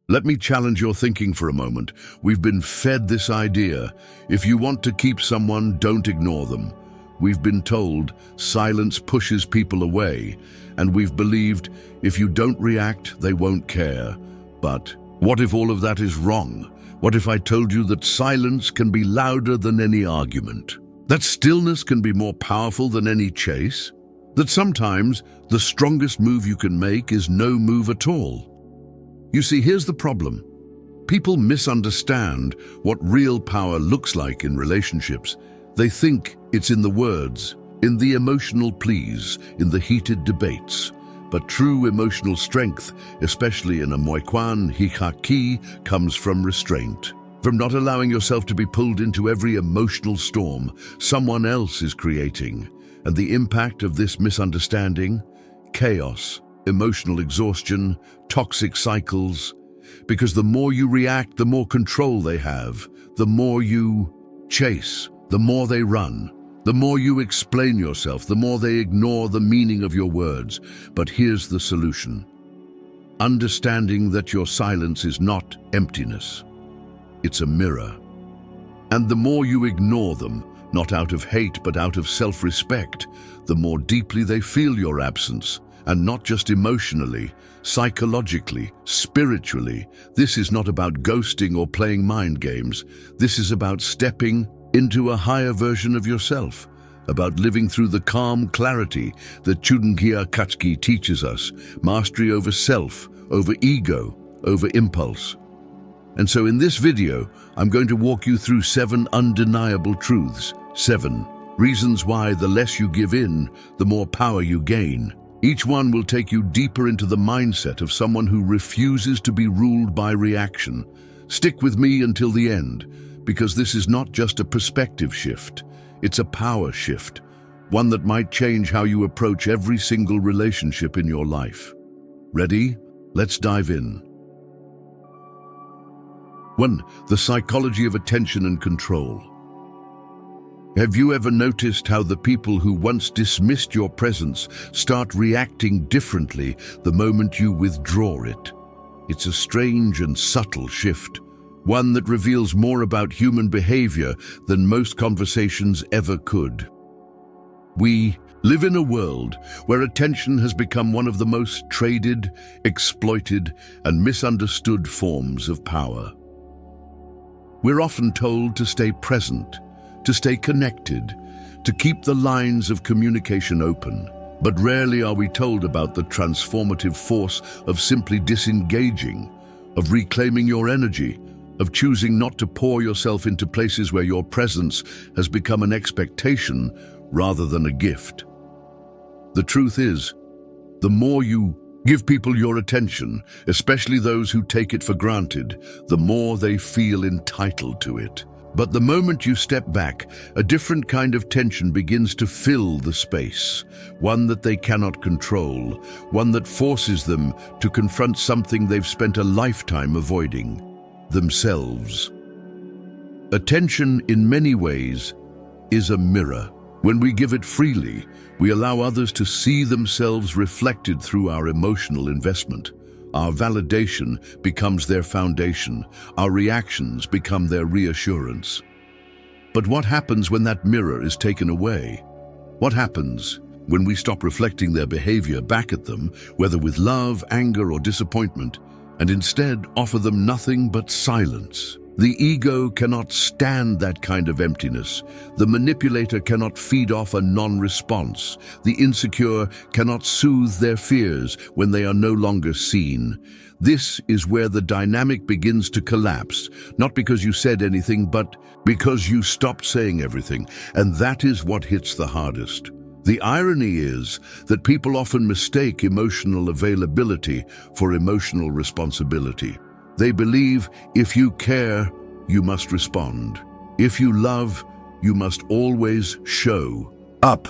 Let me challenge your thinking for a moment. We've been fed this idea. If you want to keep someone, don't ignore them. We've been told silence pushes people away, and we've believed if you don't react, they won't care. But what if all of that is wrong? What if I told you that silence can be louder than any argument? That stillness can be more powerful than any chase? That sometimes the strongest move you can make is no move at all? You see, here's the problem. People misunderstand what real power looks like in relationships. They think it's in the words, in the emotional pleas, in the heated debates. But true emotional strength, especially in a moikwan hikaki, comes from restraint. From not allowing yourself to be pulled into every emotional storm someone else is creating. And the impact of this misunderstanding? Chaos, emotional exhaustion, toxic cycles. Because the more you react, the more control they have. The more you chase, the more they run. The more you explain yourself, the more they ignore the meaning of your words. But here's the solution. Understanding that your silence is not emptiness. It's a mirror. And the more you ignore them, not out of hate but out of self-respect, the more deeply they feel your absence. And not just emotionally, psychologically, spiritually. This is not about ghosting or playing mind games. This is about stepping into a higher version of yourself, about living through the calm clarity that Chudunkia Kachki teaches us, mastery over self, over ego, over impulse. And so in this video, I'm going to walk you through 7 undeniable truths, 7 reasons why the less you give in, the more power you gain. Each one will take you deeper into the mindset of someone who refuses to be ruled by reaction. Stick with me until the end, because this is not just a perspective shift, it's a power shift, one that might change how you approach every single relationship in your life. Ready? Let's dive in. 1. The psychology of attention and control. Have you ever noticed how the people who once dismissed your presence start reacting differently the moment you withdraw it? It's a strange and subtle shift, one that reveals more about human behavior than most conversations ever could. We live in a world where attention has become one of the most traded, exploited, and misunderstood forms of power. We're often told to stay present, to stay connected, to keep the lines of communication open. But rarely are we told about the transformative force of simply disengaging, of reclaiming your energy, of choosing not to pour yourself into places where your presence has become an expectation rather than a gift. The truth is, the more you give people your attention, especially those who take it for granted, the more they feel entitled to it. But the moment you step back, a different kind of tension begins to fill the space, one that they cannot control, one that forces them to confront something they've spent a lifetime avoiding, themselves. Attention, in many ways, is a mirror. When we give it freely, we allow others to see themselves reflected through our emotional investment. Our validation becomes their foundation. Our reactions become their reassurance. But what happens when that mirror is taken away? What happens when we stop reflecting their behavior back at them, whether with love, anger, or disappointment, and instead offer them nothing but silence? The ego cannot stand that kind of emptiness. The manipulator cannot feed off a non-response. The insecure cannot soothe their fears when they are no longer seen. This is where the dynamic begins to collapse, not because you said anything, but because you stopped saying everything. And that is what hits the hardest. The irony is that people often mistake emotional availability for emotional responsibility. They believe if you care, you must respond. If you love, you must always show up.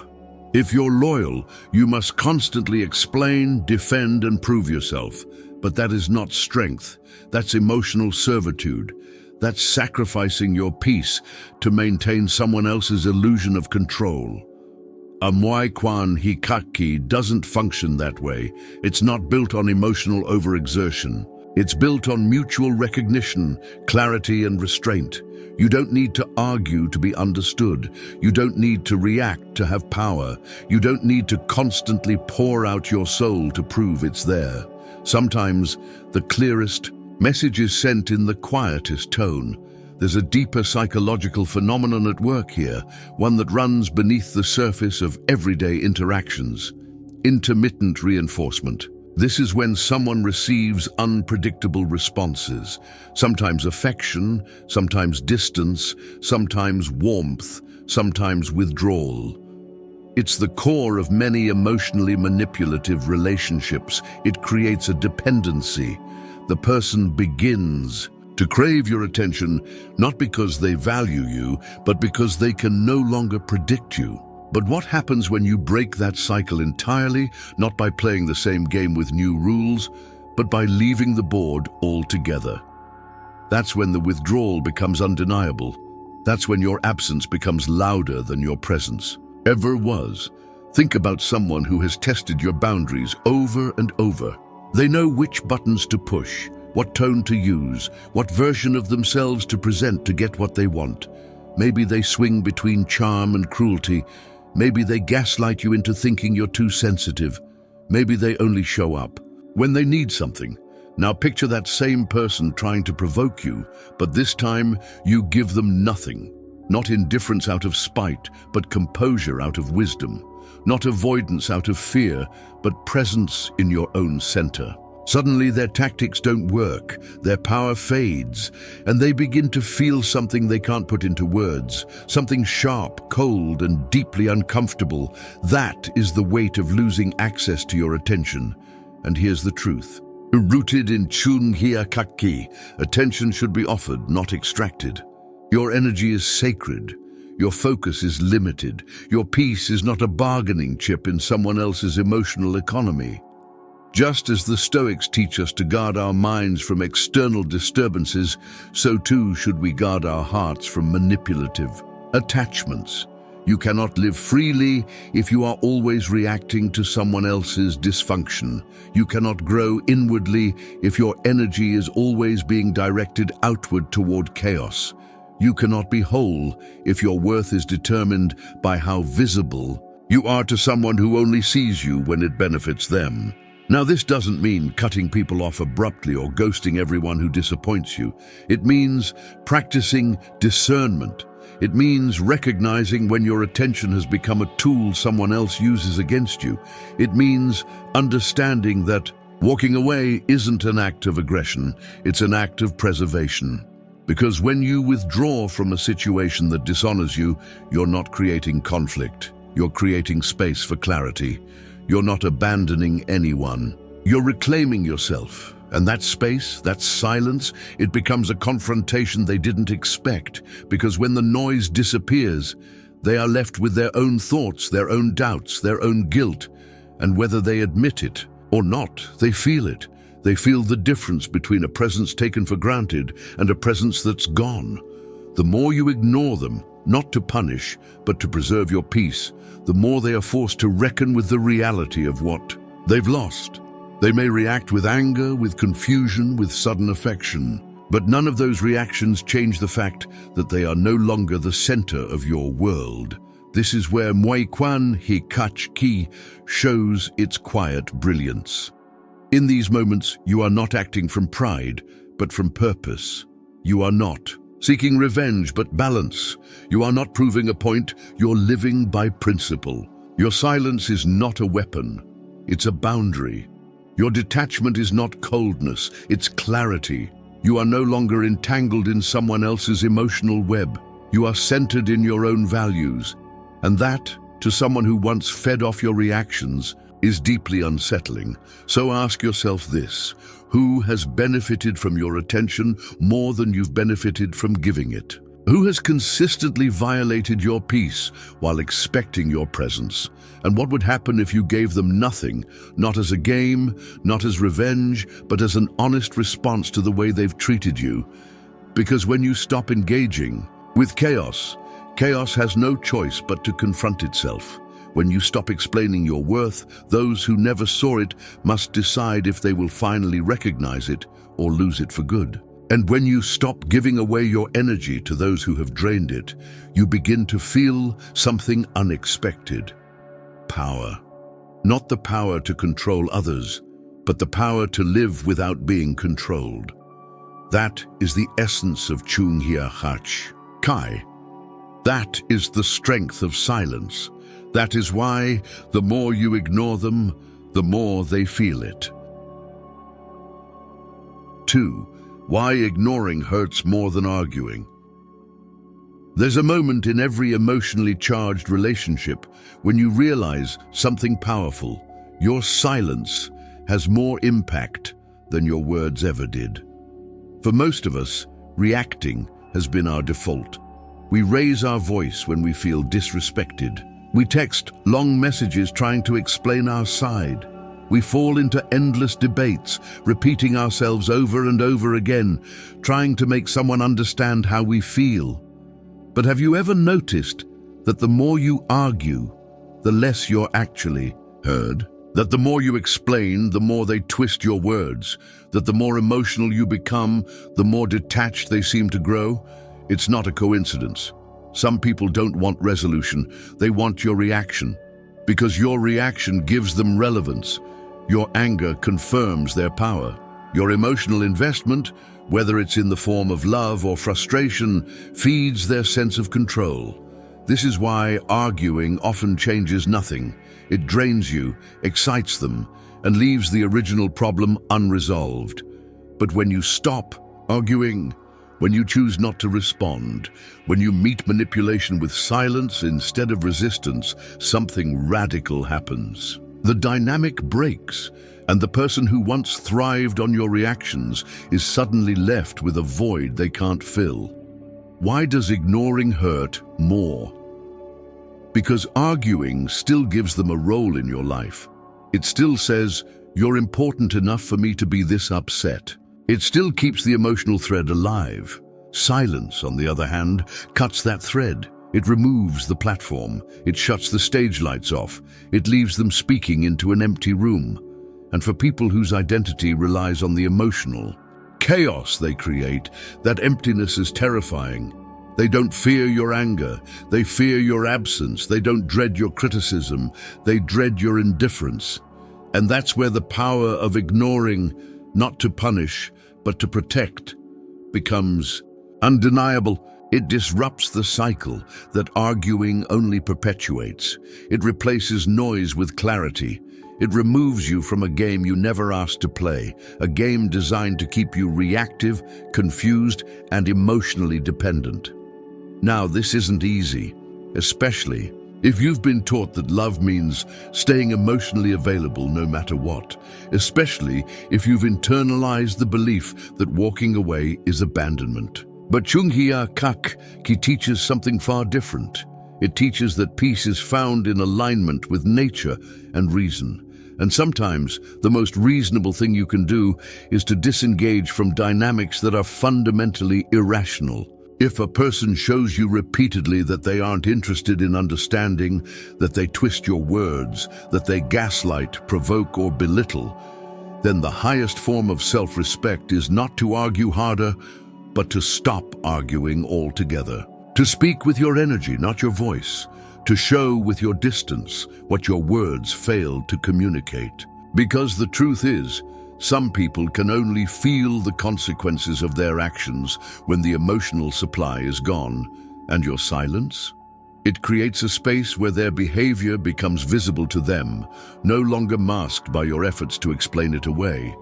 If you're loyal, you must constantly explain, defend, and prove yourself. But that is not strength. That's emotional servitude. That's sacrificing your peace to maintain someone else's illusion of control. A moikwan hikaki doesn't function that way. It's not built on emotional overexertion. It's built on mutual recognition, clarity, and restraint. You don't need to argue to be understood. You don't need to react to have power. You don't need to constantly pour out your soul to prove it's there. Sometimes the clearest message is sent in the quietest tone. There's a deeper psychological phenomenon at work here, one that runs beneath the surface of everyday interactions. Intermittent reinforcement. This is when someone receives unpredictable responses, sometimes affection, sometimes distance, sometimes warmth, sometimes withdrawal. It's the core of many emotionally manipulative relationships. It creates a dependency. The person begins to crave your attention, not because they value you, but because they can no longer predict you. But what happens when you break that cycle entirely, not by playing the same game with new rules, but by leaving the board altogether? That's when the withdrawal becomes undeniable. That's when your absence becomes louder than your presence ever was. Think about someone who has tested your boundaries over and over. They know which buttons to push, what tone to use, what version of themselves to present to get what they want. Maybe they swing between charm and cruelty. Maybe they gaslight you into thinking you're too sensitive. Maybe they only show up when they need something. Now picture that same person trying to provoke you, but this time you give them nothing. Not indifference out of spite, but composure out of wisdom. Not avoidance out of fear, but presence in your own center. Suddenly their tactics don't work, their power fades, and they begin to feel something they can't put into words, something sharp, cold, and deeply uncomfortable. That is the weight of losing access to your attention. And here's the truth. Rooted in chun hia kaki, attention should be offered, not extracted. Your energy is sacred. Your focus is limited. Your peace is not a bargaining chip in someone else's emotional economy. Just as the Stoics teach us to guard our minds from external disturbances, so too should we guard our hearts from manipulative attachments. You cannot live freely if you are always reacting to someone else's dysfunction. You cannot grow inwardly if your energy is always being directed outward toward chaos. You cannot be whole if your worth is determined by how visible you are to someone who only sees you when it benefits them. Now, this doesn't mean cutting people off abruptly or ghosting everyone who disappoints you. It means practicing discernment. It means recognizing when your attention has become a tool someone else uses against you. It means understanding that walking away isn't an act of aggression, it's an act of preservation. Because when you withdraw from a situation that dishonors you, you're not creating conflict. You're creating space for clarity. You're not abandoning anyone. You're reclaiming yourself. And that space, that silence, it becomes a confrontation they didn't expect. Because when the noise disappears, they are left with their own thoughts, their own doubts, their own guilt. And whether they admit it or not, they feel it. They feel the difference between a presence taken for granted and a presence that's gone. The more you ignore them, not to punish, but to preserve your peace, the more they are forced to reckon with the reality of what they've lost. They may react with anger, with confusion, with sudden affection, but none of those reactions change the fact that they are no longer the center of your world. This is where Muaiquan He Kach Ki shows its quiet brilliance. In these moments, you are not acting from pride, but from purpose. You are not seeking revenge, but balance. You are not proving a point, you're living by principle. Your silence is not a weapon, it's a boundary. Your detachment is not coldness, it's clarity. You are no longer entangled in someone else's emotional web. You are centered in your own values. And that, to someone who once fed off your reactions, is deeply unsettling. So ask yourself this: who has benefited from your attention more than you've benefited from giving it? Who has consistently violated your peace while expecting your presence? And what would happen if you gave them nothing, not as a game, not as revenge, but as an honest response to the way they've treated you? Because when you stop engaging with chaos, chaos has no choice but to confront itself. When you stop explaining your worth, those who never saw it must decide if they will finally recognize it or lose it for good. And when you stop giving away your energy to those who have drained it, you begin to feel something unexpected. Power. Not the power to control others, but the power to live without being controlled. That is the essence of Chung Hia Hach. Kai. That is the strength of silence. That is why the more you ignore them, the more they feel it. 2. Why ignoring hurts more than arguing. There's a moment in every emotionally charged relationship when you realize something powerful. Your silence has more impact than your words ever did. For most of us, reacting has been our default. We raise our voice when we feel disrespected. We text long messages trying to explain our side. We fall into endless debates, repeating ourselves over and over again, trying to make someone understand how we feel. But have you ever noticed that the more you argue, the less you're actually heard? That the more you explain, the more they twist your words? That the more emotional you become, the more detached they seem to grow? It's not a coincidence. Some people don't want resolution, they want your reaction. Because your reaction gives them relevance. Your anger confirms their power. Your emotional investment, whether it's in the form of love or frustration, feeds their sense of control. This is why arguing often changes nothing. It drains you, excites them, and leaves the original problem unresolved. But when you stop arguing, when you choose not to respond, when you meet manipulation with silence instead of resistance, something radical happens. The dynamic breaks, and the person who once thrived on your reactions is suddenly left with a void they can't fill. Why does ignoring hurt more? Because arguing still gives them a role in your life. It still says, "You're important enough for me to be this upset." It still keeps the emotional thread alive. Silence, on the other hand, cuts that thread. It removes the platform. It shuts the stage lights off. It leaves them speaking into an empty room. And for people whose identity relies on the emotional chaos they create, that emptiness is terrifying. They don't fear your anger. They fear your absence. They don't dread your criticism. They dread your indifference. And that's where the power of ignoring, not to punish, but to protect, becomes undeniable. It disrupts the cycle that arguing only perpetuates. It replaces noise with clarity. It removes you from a game you never asked to play, a game designed to keep you reactive, confused, and emotionally dependent. Now, this isn't easy, especially if you've been taught that love means staying emotionally available no matter what, especially if you've internalized the belief that walking away is abandonment. But Chung Hia Kak Ki teaches something far different. It teaches that peace is found in alignment with nature and reason. And sometimes the most reasonable thing you can do is to disengage from dynamics that are fundamentally irrational. If a person shows you repeatedly that they aren't interested in understanding, that they twist your words, that they gaslight, provoke, or belittle, then the highest form of self-respect is not to argue harder, but to stop arguing altogether. To speak with your energy, not your voice. To show with your distance what your words failed to communicate. Because the truth is, some people can only feel the consequences of their actions when the emotional supply is gone. And your silence? It creates a space where their behavior becomes visible to them, no longer masked by your efforts to explain it away.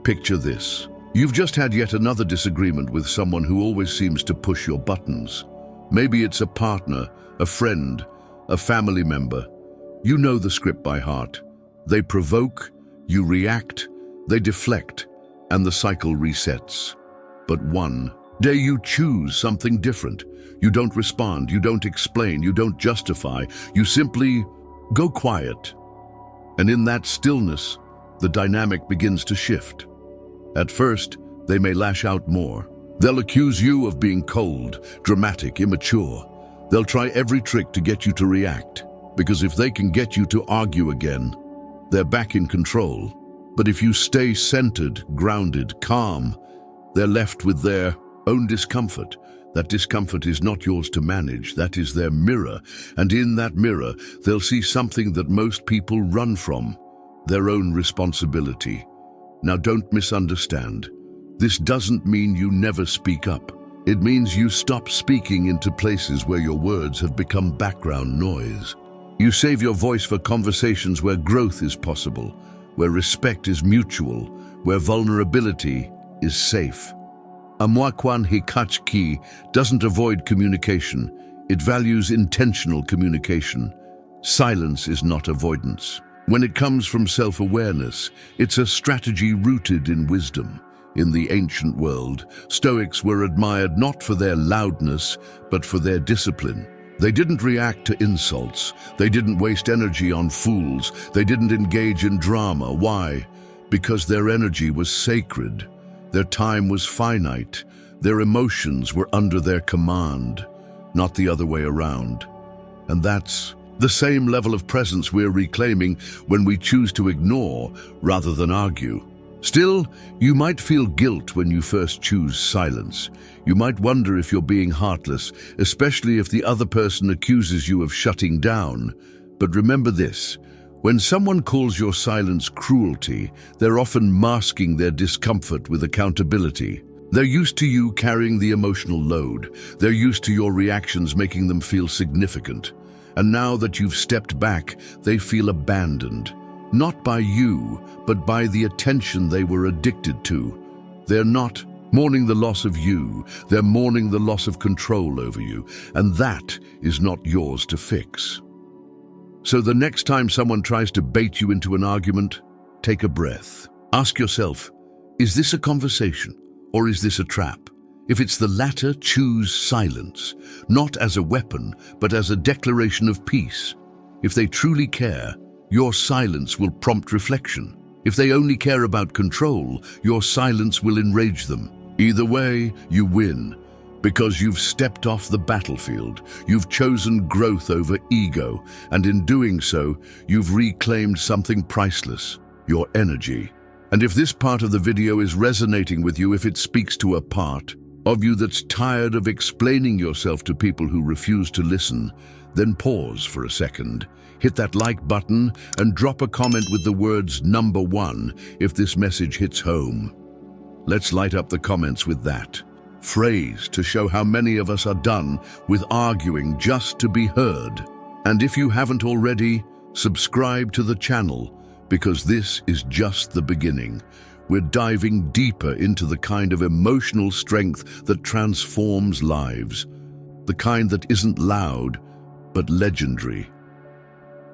Picture this. You've just had yet another disagreement with someone who always seems to push your buttons. Maybe it's a partner, a friend, a family member. You know the script by heart. They provoke, you react, they deflect, and the cycle resets. But one day you choose something different. You don't respond, you don't explain, you don't justify, you simply go quiet. And in that stillness, the dynamic begins to shift. At first, they may lash out more. They'll accuse you of being cold, dramatic, immature. They'll try every trick to get you to react, because if they can get you to argue again, they're back in control. But if you stay centered, grounded, calm, they're left with their own discomfort. That discomfort is not yours to manage, that is their mirror, and in that mirror they'll see something that most people run from, their own responsibility. Now don't misunderstand. This doesn't mean you never speak up. It means you stop speaking into places where your words have become background noise. You save your voice for conversations where growth is possible, where respect is mutual, where vulnerability is safe. Amwakwan Hikachki doesn't avoid communication. It values intentional communication. Silence is not avoidance. When it comes from self-awareness, it's a strategy rooted in wisdom. In the ancient world, Stoics were admired not for their loudness, but for their discipline. They didn't react to insults. They didn't waste energy on fools. They didn't engage in drama. Why? Because their energy was sacred. Their time was finite. Their emotions were under their command, not the other way around. And that's the same level of presence we're reclaiming when we choose to ignore rather than argue. Still, you might feel guilt when you first choose silence. You might wonder if you're being heartless, especially if the other person accuses you of shutting down. But remember this. When someone calls your silence cruelty, they're often masking their discomfort with accountability. They're used to you carrying the emotional load. They're used to your reactions making them feel significant. And now that you've stepped back, they feel abandoned. Not by you, but by the attention they were addicted to. They're not mourning the loss of you, they're mourning the loss of control over you, and that is not yours to fix. So the next time someone tries to bait you into an argument, take a breath. Ask yourself, is this a conversation or is this a trap? If it's the latter, choose silence, not as a weapon, but as a declaration of peace. If they truly care, your silence will prompt reflection. If they only care about control, your silence will enrage them. Either way, you win. Because you've stepped off the battlefield, you've chosen growth over ego, and in doing so, you've reclaimed something priceless, your energy. And if this part of the video is resonating with you, if it speaks to a part of you that's tired of explaining yourself to people who refuse to listen, then pause for a second, hit that like button, and drop a comment with the words #1 if this message hits home. Let's light up the comments with that phrase to show how many of us are done with arguing just to be heard. And if you haven't already, subscribe to the channel, because this is just the beginning. We're diving deeper into the kind of emotional strength that transforms lives, the kind that isn't loud, but legendary.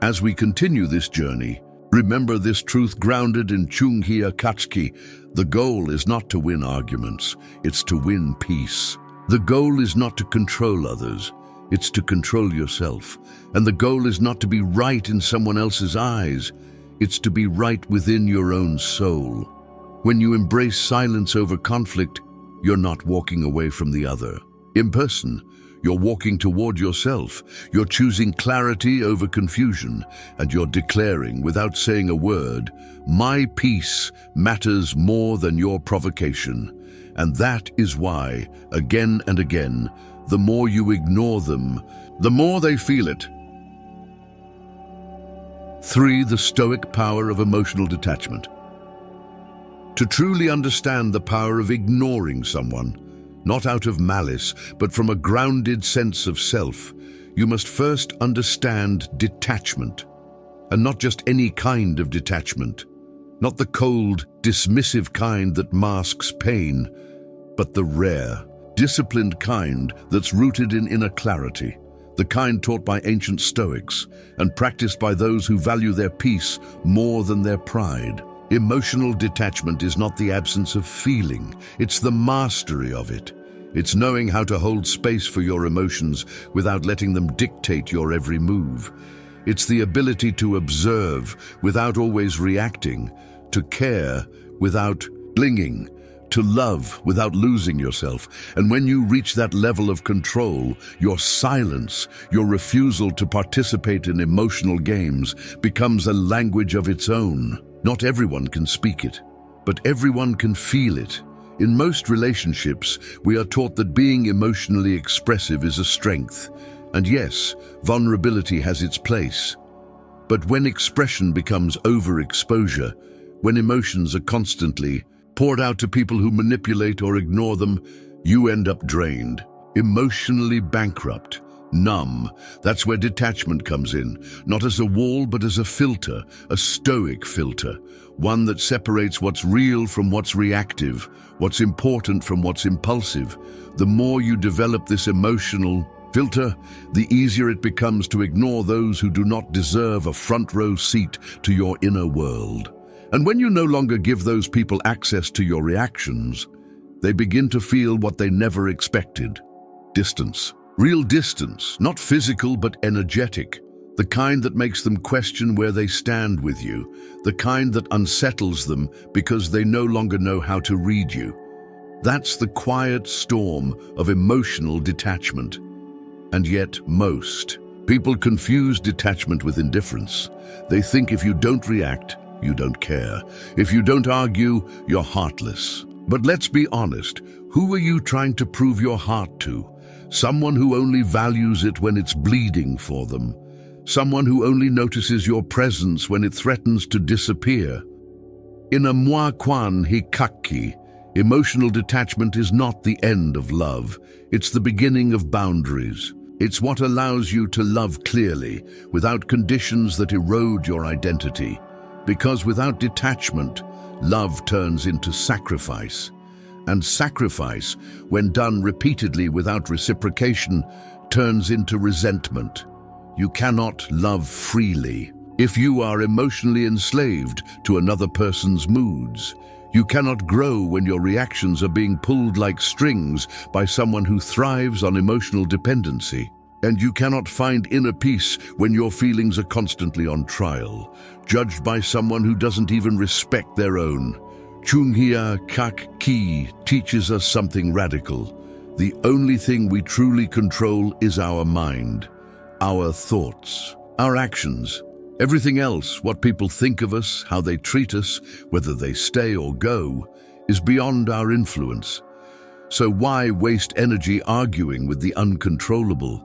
As we continue this journey, remember this truth grounded in Chunghia Kachki. The goal is not to win arguments, it's to win peace. The goal is not to control others, it's to control yourself. And the goal is not to be right in someone else's eyes, it's to be right within your own soul. When you embrace silence over conflict, you're not walking away from the other. In person, you're walking toward yourself. You're choosing clarity over confusion, and you're declaring, without saying a word, my peace matters more than your provocation. And that is why, again and again, the more you ignore them, the more they feel it. 3. The Stoic power of emotional detachment. To truly understand the power of ignoring someone, not out of malice, but from a grounded sense of self, you must first understand detachment. And not just any kind of detachment. Not the cold, dismissive kind that masks pain, but the rare, disciplined kind that's rooted in inner clarity. The kind taught by ancient Stoics and practiced by those who value their peace more than their pride. Emotional detachment is not the absence of feeling, it's the mastery of it. It's knowing how to hold space for your emotions without letting them dictate your every move. It's the ability to observe without always reacting, to care without clinging, to love without losing yourself. And when you reach that level of control, your silence, your refusal to participate in emotional games, becomes a language of its own. Not everyone can speak it, but everyone can feel it. In most relationships, we are taught that being emotionally expressive is a strength. And yes, vulnerability has its place. But when expression becomes overexposure, when emotions are constantly poured out to people who manipulate or ignore them, you end up drained, emotionally bankrupt, numb. That's where detachment comes in, not as a wall but as a filter, a stoic filter, one that separates what's real from what's reactive, what's important from what's impulsive. The more you develop this emotional filter, the easier it becomes to ignore those who do not deserve a front row seat to your inner world. And when you no longer give those people access to your reactions, they begin to feel what they never expected: distance. Real distance, not physical but energetic. The kind that makes them question where they stand with you. The kind that unsettles them because they no longer know how to read you. That's the quiet storm of emotional detachment. And yet most people confuse detachment with indifference. They think if you don't react, you don't care. If you don't argue, you're heartless. But let's be honest, who are you trying to prove your heart to? Someone who only values it when it's bleeding for them. Someone who only notices your presence when it threatens to disappear. In a moi quan hikaki, emotional detachment is not the end of love. It's the beginning of boundaries. It's what allows you to love clearly, without conditions that erode your identity. Because without detachment, love turns into sacrifice. And sacrifice, when done repeatedly without reciprocation, turns into resentment. You cannot love freely if you are emotionally enslaved to another person's moods. You cannot grow when your reactions are being pulled like strings by someone who thrives on emotional dependency. And you cannot find inner peace when your feelings are constantly on trial, judged by someone who doesn't even respect their own. Chunghia Kak Ki teaches us something radical. The only thing we truly control is our mind, our thoughts, our actions. Everything else, what people think of us, how they treat us, whether they stay or go, is beyond our influence. So why waste energy arguing with the uncontrollable?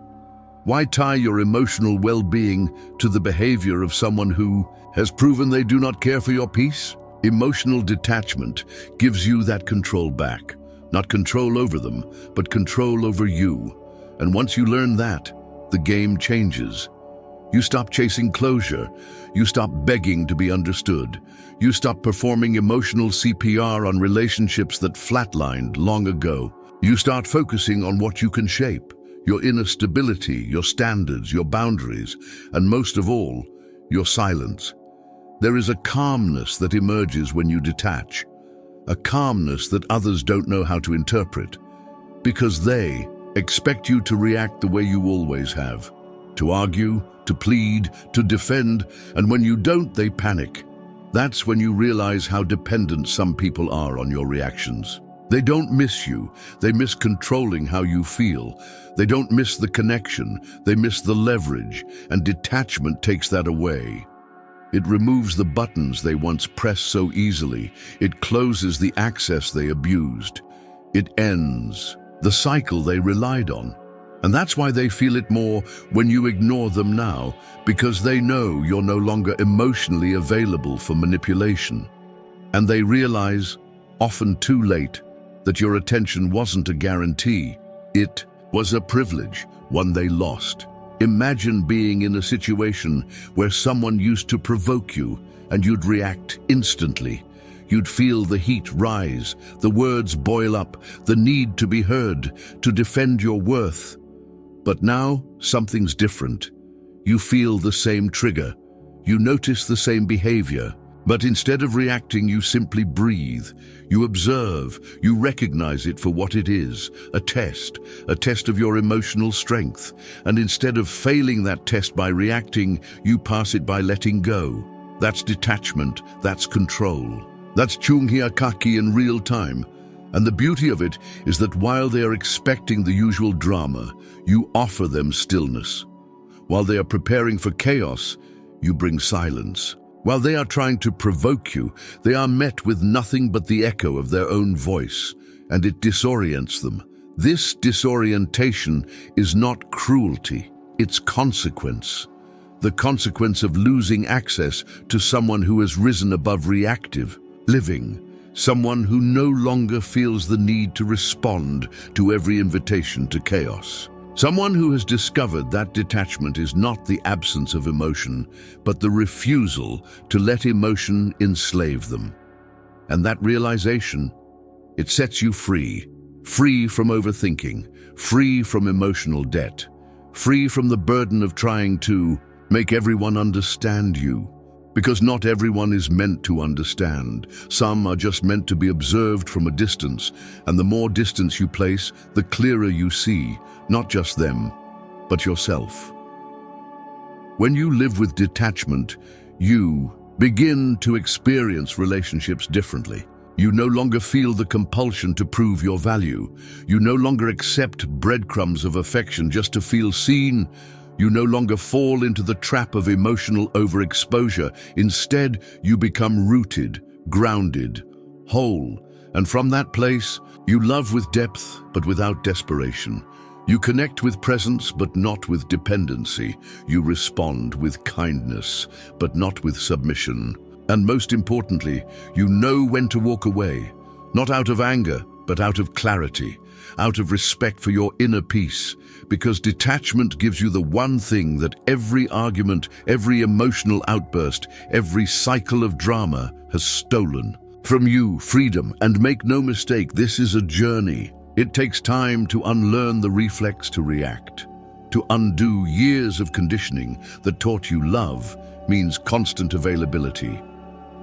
Why tie your emotional well-being to the behavior of someone who has proven they do not care for your peace? Emotional detachment gives you that control back. Not control over them, but control over you. And once you learn that, the game changes. You stop chasing closure. You stop begging to be understood. You stop performing emotional CPR on relationships that flatlined long ago. You start focusing on what you can shape: your inner stability, your standards, your boundaries, and most of all, your silence. There is a calmness that emerges when you detach, a calmness that others don't know how to interpret, because they expect you to react the way you always have, to argue, to plead, to defend, and when you don't, they panic. That's when you realize how dependent some people are on your reactions. They don't miss you, they miss controlling how you feel. They don't miss the connection, they miss the leverage, and detachment takes that away. It removes the buttons they once pressed so easily. It closes the access they abused. It ends the cycle they relied on. And that's why they feel it more when you ignore them now, because they know you're no longer emotionally available for manipulation. And they realize, often too late, that your attention wasn't a guarantee. It was a privilege, one they lost. Imagine being in a situation where someone used to provoke you and you'd react instantly. You'd feel the heat rise, the words boil up, the need to be heard, to defend your worth. But now, something's different. You feel the same trigger. You notice the same behavior. But instead of reacting, you simply breathe. You observe. You recognize it for what it is, a test of your emotional strength. And instead of failing that test by reacting, you pass it by letting go. That's detachment. That's control. That's Chunghia Kaki in real time. And the beauty of it is that while they are expecting the usual drama, you offer them stillness. While they are preparing for chaos, you bring silence. While they are trying to provoke you, they are met with nothing but the echo of their own voice, and it disorients them. This disorientation is not cruelty, it's consequence. The consequence of losing access to someone who has risen above reactive living, someone who no longer feels the need to respond to every invitation to chaos. Someone who has discovered that detachment is not the absence of emotion, but the refusal to let emotion enslave them. And that realization, it sets you free. Free from overthinking, free from emotional debt, free from the burden of trying to make everyone understand you. Because not everyone is meant to understand. Some are just meant to be observed from a distance, and the more distance you place, the clearer you see, not just them, but yourself. When you live with detachment, you begin to experience relationships differently. You no longer feel the compulsion to prove your value. You no longer accept breadcrumbs of affection just to feel seen. You no longer fall into the trap of emotional overexposure. Instead, you become rooted, grounded, whole. And from that place, you love with depth, but without desperation. You connect with presence, but not with dependency. You respond with kindness, but not with submission. And most importantly, you know when to walk away, not out of anger, but out of clarity, out of respect for your inner peace, because detachment gives you the one thing that every argument, every emotional outburst, every cycle of drama has stolen from you: freedom. And make no mistake, this is a journey. It takes time to unlearn the reflex to react, to undo years of conditioning that taught you love means constant availability,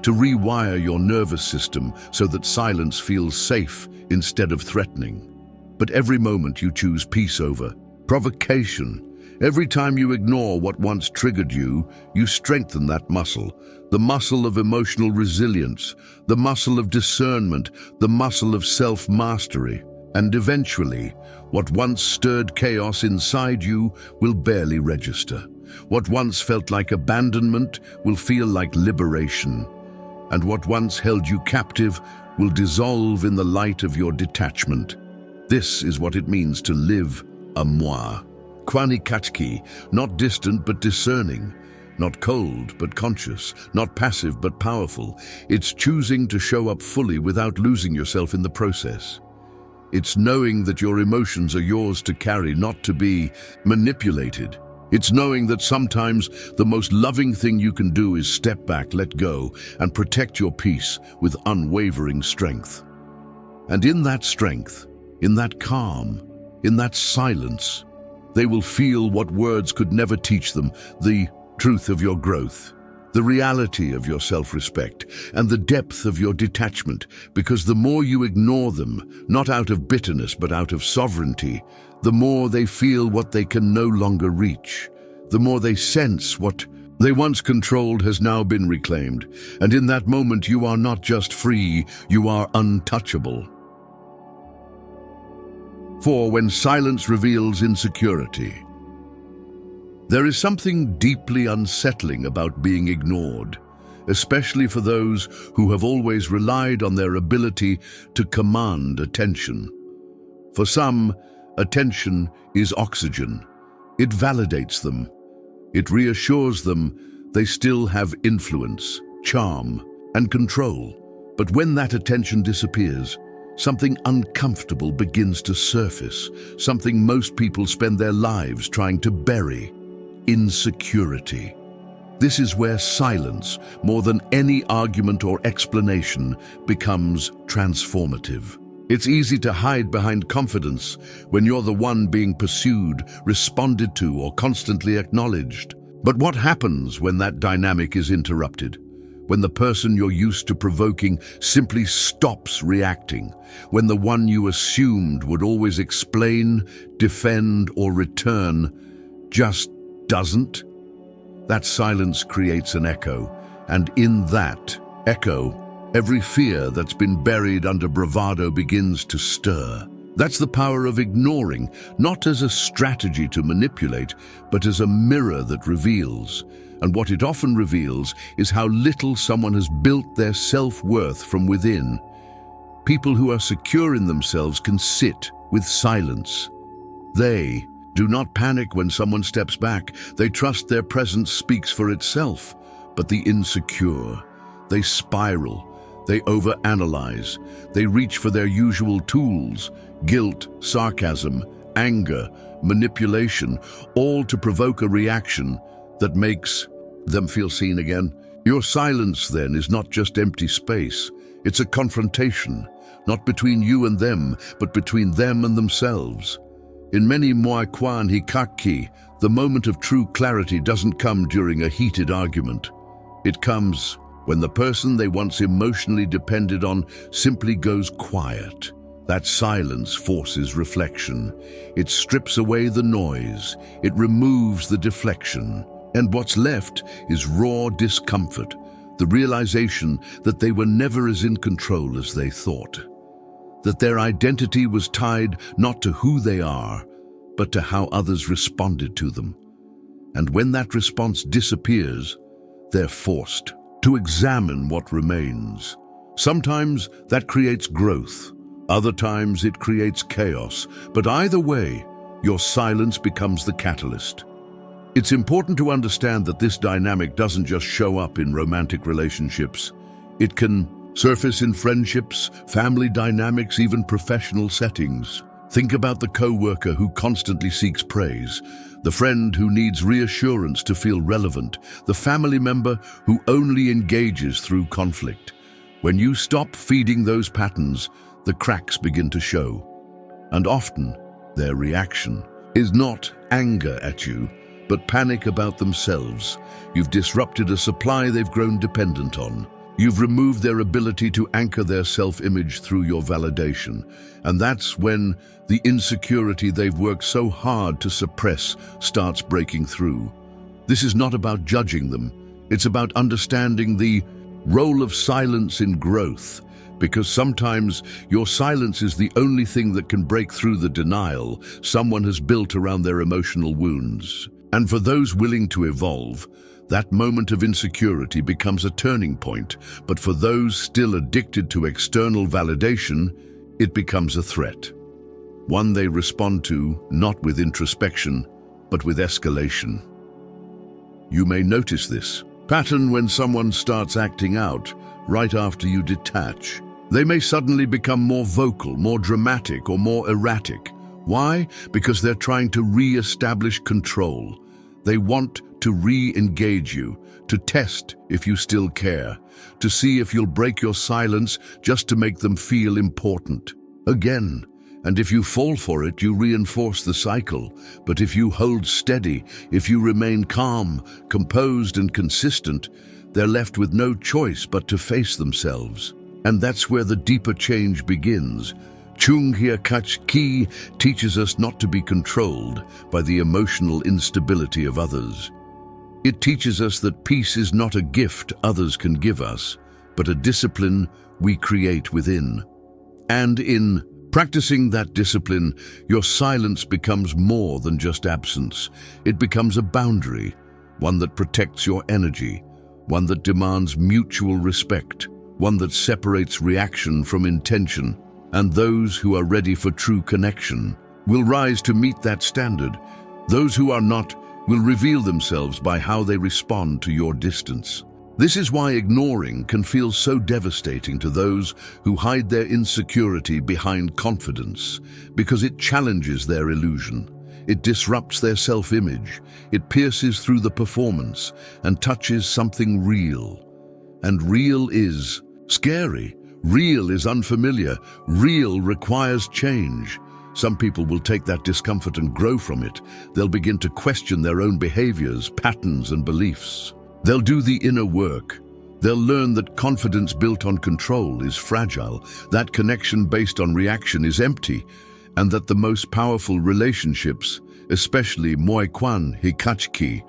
to rewire your nervous system so that silence feels safe instead of threatening. But every moment you choose peace over provocation. Every time you ignore what once triggered you, you strengthen that muscle, the muscle of emotional resilience, the muscle of discernment, the muscle of self-mastery. And eventually, what once stirred chaos inside you will barely register. What once felt like abandonment will feel like liberation. And what once held you captive will dissolve in the light of your detachment. This is what it means to live a moi. Kwanikatki, not distant but discerning, not cold but conscious, not passive but powerful. It's choosing to show up fully without losing yourself in the process. It's knowing that your emotions are yours to carry, not to be manipulated. It's knowing that sometimes the most loving thing you can do is step back, let go, and protect your peace with unwavering strength. And in that strength, in that calm, in that silence, they will feel what words could never teach them: the truth of your growth, the reality of your self-respect, and the depth of your detachment. Because the more you ignore them, not out of bitterness but out of sovereignty, the more they feel what they can no longer reach, the more they sense what they once controlled has now been reclaimed. And in that moment, you are not just free, you are untouchable. For when silence reveals insecurity, there is something deeply unsettling about being ignored, especially for those who have always relied on their ability to command attention. For some, attention is oxygen. It validates them. It reassures them they still have influence, charm, and control. But when that attention disappears, something uncomfortable begins to surface, something most people spend their lives trying to bury: insecurity. This is where silence, more than any argument or explanation, becomes transformative. It's easy to hide behind confidence when you're the one being pursued, responded to, or constantly acknowledged. But what happens when that dynamic is interrupted? When the person you're used to provoking simply stops reacting? When the one you assumed would always explain, defend, or return just doesn't? That silence creates an echo, and in that echo, every fear that's been buried under bravado begins to stir. That's the power of ignoring, not as a strategy to manipulate, but as a mirror that reveals. And what it often reveals is how little someone has built their self-worth from within. People who are secure in themselves can sit with silence. They do not panic when someone steps back. They trust their presence speaks for itself. But the insecure, they spiral. They overanalyze. They reach for their usual tools: guilt, sarcasm, anger, manipulation, all to provoke a reaction that makes them feel seen again. Your silence, then, is not just empty space. It's a confrontation, not between you and them, but between them and themselves. In many Moikwan Hikaki, the moment of true clarity doesn't come during a heated argument. It comes when the person they once emotionally depended on simply goes quiet. That silence forces reflection. It strips away the noise. It removes the deflection. And what's left is raw discomfort, the realization that they were never as in control as they thought. That their identity was tied not to who they are, but to how others responded to them. And when that response disappears, they're forced to examine what remains. Sometimes that creates growth. Other times it creates chaos. But either way, your silence becomes the catalyst. It's important to understand that this dynamic doesn't just show up in romantic relationships. It can surface in friendships, family dynamics, even professional settings. Think about the coworker who constantly seeks praise, the friend who needs reassurance to feel relevant, the family member who only engages through conflict. When you stop feeding those patterns, the cracks begin to show. And often, their reaction is not anger at you, but panic about themselves. You've disrupted a supply they've grown dependent on. You've removed their ability to anchor their self-image through your validation. And that's when the insecurity they've worked so hard to suppress starts breaking through. This is not about judging them. It's about understanding the role of silence in growth. Because sometimes your silence is the only thing that can break through the denial someone has built around their emotional wounds. And for those willing to evolve, that moment of insecurity becomes a turning point. But for those still addicted to external validation, it becomes a threat. One they respond to not with introspection, but with escalation. You may notice this pattern when someone starts acting out right after you detach. They may suddenly become more vocal, more dramatic, or more erratic. Why? Because they're trying to re-establish control. They want to re-engage you, to test if you still care, to see if you'll break your silence just to make them feel important. Again. And if you fall for it, you reinforce the cycle. But if you hold steady, if you remain calm, composed, and consistent, they're left with no choice but to face themselves. And that's where the deeper change begins. Chung Hia Kach Ki teaches us not to be controlled by the emotional instability of others. It teaches us that peace is not a gift others can give us, but a discipline we create within. And in practicing that discipline, your silence becomes more than just absence. It becomes a boundary, one that protects your energy, one that demands mutual respect, one that separates reaction from intention. And those who are ready for true connection will rise to meet that standard. Those who are not will reveal themselves by how they respond to your distance. This is why ignoring can feel so devastating to those who hide their insecurity behind confidence, because it challenges their illusion. It disrupts their self-image. It pierces through the performance and touches something real. And real is scary. Real is unfamiliar. Real requires change. Some people will take that discomfort and grow from it. They'll begin to question their own behaviors, patterns, and beliefs. They'll do the inner work. They'll learn that confidence built on control is fragile, that connection based on reaction is empty, and that the most powerful relationships, especially Moikwan Hikachki,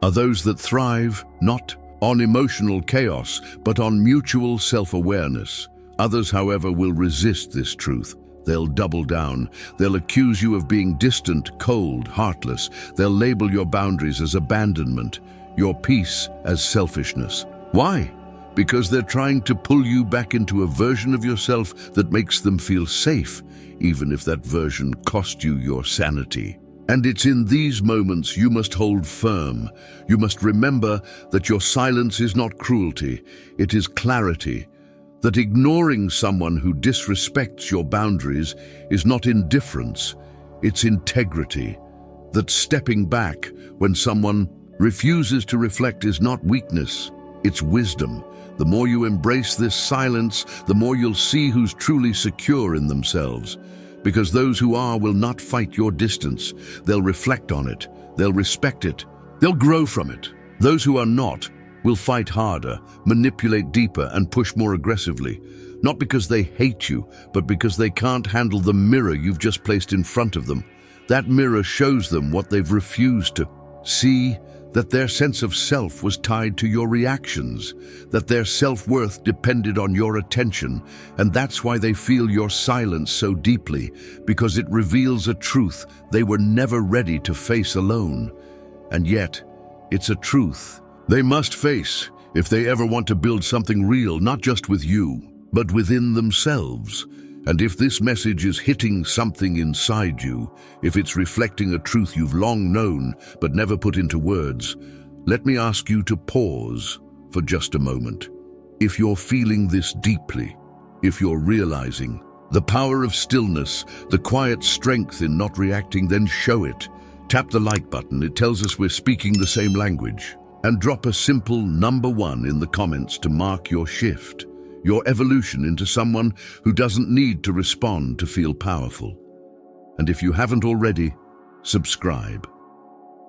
are those that thrive not on emotional chaos, but on mutual self-awareness. Others, however, will resist this truth. They'll double down. They'll accuse you of being distant, cold, heartless. They'll label your boundaries as abandonment. your peace as selfishness. Why? Because they're trying to pull you back into a version of yourself that makes them feel safe, even if that version cost you your sanity. And it's in these moments you must hold firm. You must remember that your silence is not cruelty, it is clarity. That ignoring someone who disrespects your boundaries is not indifference, it's integrity. That stepping back when someone refuses to reflect is not weakness, it's wisdom. The more you embrace this silence, the more you'll see who's truly secure in themselves. Because those who are will not fight your distance. They'll reflect on it, they'll respect it, they'll grow from it. Those who are not will fight harder, manipulate deeper, and push more aggressively. Not because they hate you, but because they can't handle the mirror you've just placed in front of them. That mirror shows them what they've refused to see, that their sense of self was tied to your reactions, that their self-worth depended on your attention, and that's why they feel your silence so deeply, because it reveals a truth they were never ready to face alone. And yet, it's a truth they must face if they ever want to build something real, not just with you, but within themselves. And if this message is hitting something inside you, if it's reflecting a truth you've long known but never put into words, let me ask you to pause for just a moment. If you're feeling this deeply, if you're realizing the power of stillness, the quiet strength in not reacting, then show it. Tap the like button, it tells us we're speaking the same language. And drop a simple number 1 in the comments to mark your shift, your evolution into someone who doesn't need to respond to feel powerful. And if you haven't already, subscribe.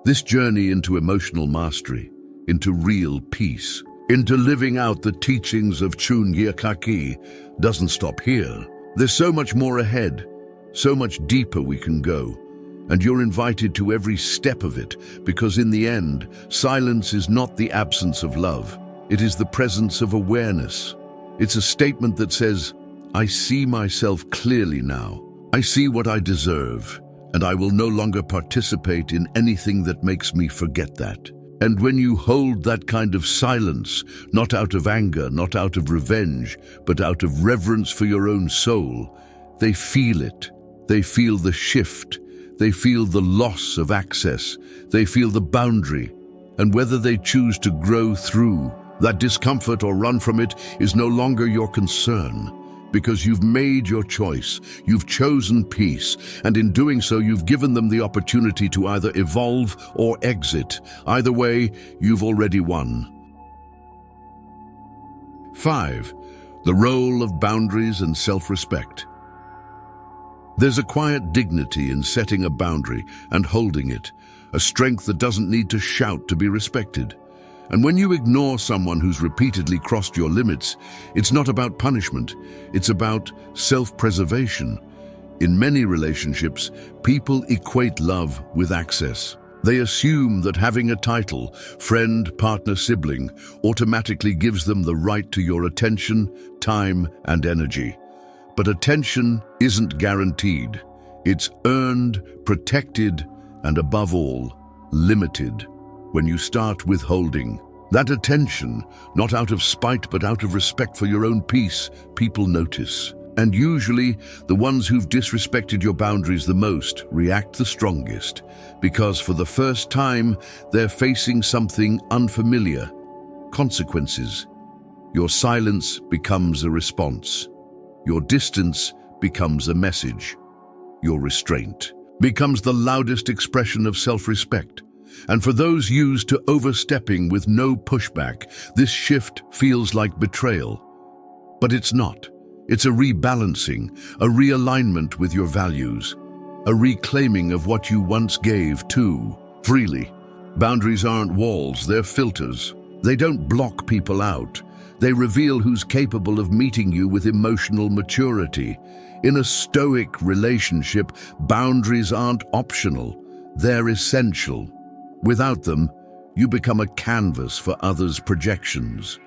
This journey into emotional mastery, into real peace, into living out the teachings of Insecurity doesn't stop here. There's so much more ahead, so much deeper we can go. And you're invited to every step of it, because in the end, silence is not the absence of love. It is the presence of awareness. It's a statement that says, I see myself clearly now. I see what I deserve, and I will no longer participate in anything that makes me forget that. And when you hold that kind of silence, not out of anger, not out of revenge, but out of reverence for your own soul, they feel it. They feel the shift. They feel the loss of access. They feel the boundary. And whether they choose to grow through that discomfort or run from it is no longer your concern, because you've made your choice. You've chosen peace, and in doing so, you've given them the opportunity to either evolve or exit. Either way, you've already won. 5. The role of boundaries and self-respect. There's a quiet dignity in setting a boundary and holding it, a strength that doesn't need to shout to be respected. And when you ignore someone who's repeatedly crossed your limits, it's not about punishment, it's about self-preservation. In many relationships, people equate love with access. They assume that having a title, friend, partner, sibling, automatically gives them the right to your attention, time, and energy. But attention isn't guaranteed. It's earned, protected, and above all, limited. When you start withholding that attention, not out of spite but out of respect for your own peace, people notice. And usually, the ones who've disrespected your boundaries the most react the strongest, because for the first time, they're facing something unfamiliar. Consequences. Your silence becomes a response. Your distance becomes a message. Your restraint becomes the loudest expression of self-respect. And for those used to overstepping with no pushback, this shift feels like betrayal. But it's not. It's a rebalancing, a realignment with your values, a reclaiming of what you once gave too freely. Boundaries aren't walls, they're filters. They don't block people out. They reveal who's capable of meeting you with emotional maturity. In a stoic relationship, boundaries aren't optional, they're essential. Without them, you become a canvas for others' projections.